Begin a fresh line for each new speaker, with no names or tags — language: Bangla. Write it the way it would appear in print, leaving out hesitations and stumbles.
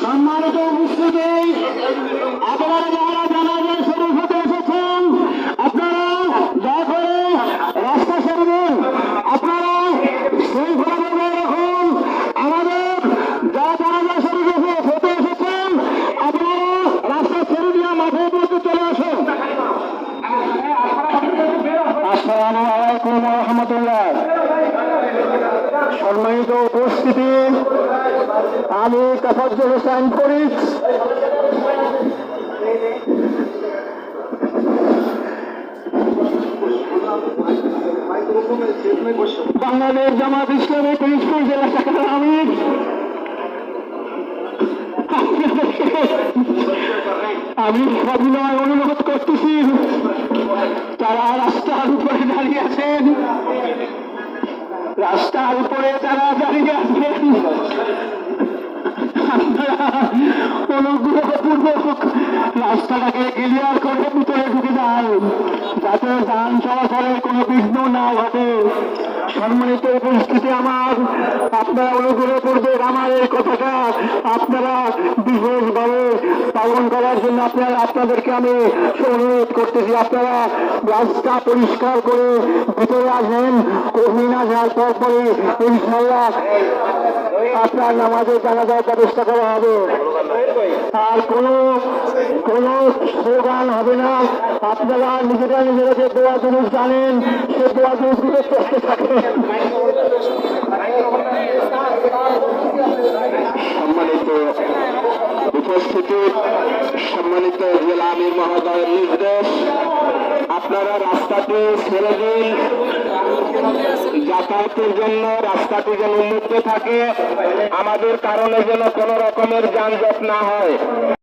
সম্মানিত উপস্থিতি, আপনারা যারা জানাজার শরীফ হতে এসেছেন আপনারা দয়া করে রাস্তা ছেড়ে দিন। আপনারা শৃঙ্খলা বজায় রাখুন। আমাদের যারা জানাজার শরীফ হতে এসেছেন আপনারা রাস্তা ছেড়ে দিয়ে মাঠের মধ্যে চলে আসুন। আসসালামু আলাইকুম ওয়া রাহমাতুল্লাহ। সম্মানিত উপস্থিতি, আমি তাফাজ্জল হোসেন ফরিদ বাংলাদেশ জামাত ইসলামী পিরিজপুর জেলা শাখার আমির। আমি সবিনয় অনুরোধ করতেছি তারা রাস্তার উপরে দাঁড়িয়ে আছেন, রাস্তার উপরে তারা দাঁড়িয়ে আছেন, আপনারা অনুগ্রহপূর্বক রাস্তাটাকে ক্লিয়ার করে ভিতরে ঢুকে যান যাতে যান চলাচলের কোনো বিঘ্ন না ঘটে। সম্মানিত উপস্থিতি আমার, আপনারা অনুগ্রহপূর্বক আমার এই কথাটা আপনারা বিশেষভাবে পালন করার জন্য আপনাদেরকে আমি অনুরোধ করতেছি। আপনারা রাস্তা পরিষ্কার করে ভিতরে আসেন। কর্মী না যাওয়ার পরে ইনশাআল্লাহ আপনার নামাজের জানাজার ব্যবস্থা করা হবে। আর কোনো স্লোগান হবে না। আপনারা নিজেরা যে দোয়া জিনিস জানেন সে দোয়া জিনিসগুলো করতে থাকেন। সম্মানিত উপস্থিতি, সম্মানিত জেলা আমির মহোদয়ের নির্দেশ, আপনারা রাস্তাটি ছেড়ে দিন। যাতায়াতের জন্য রাস্তাটি যেন উন্মুক্ত থাকে, আমাদের কারণে যেন কোনো রকমের যানজট না হয়।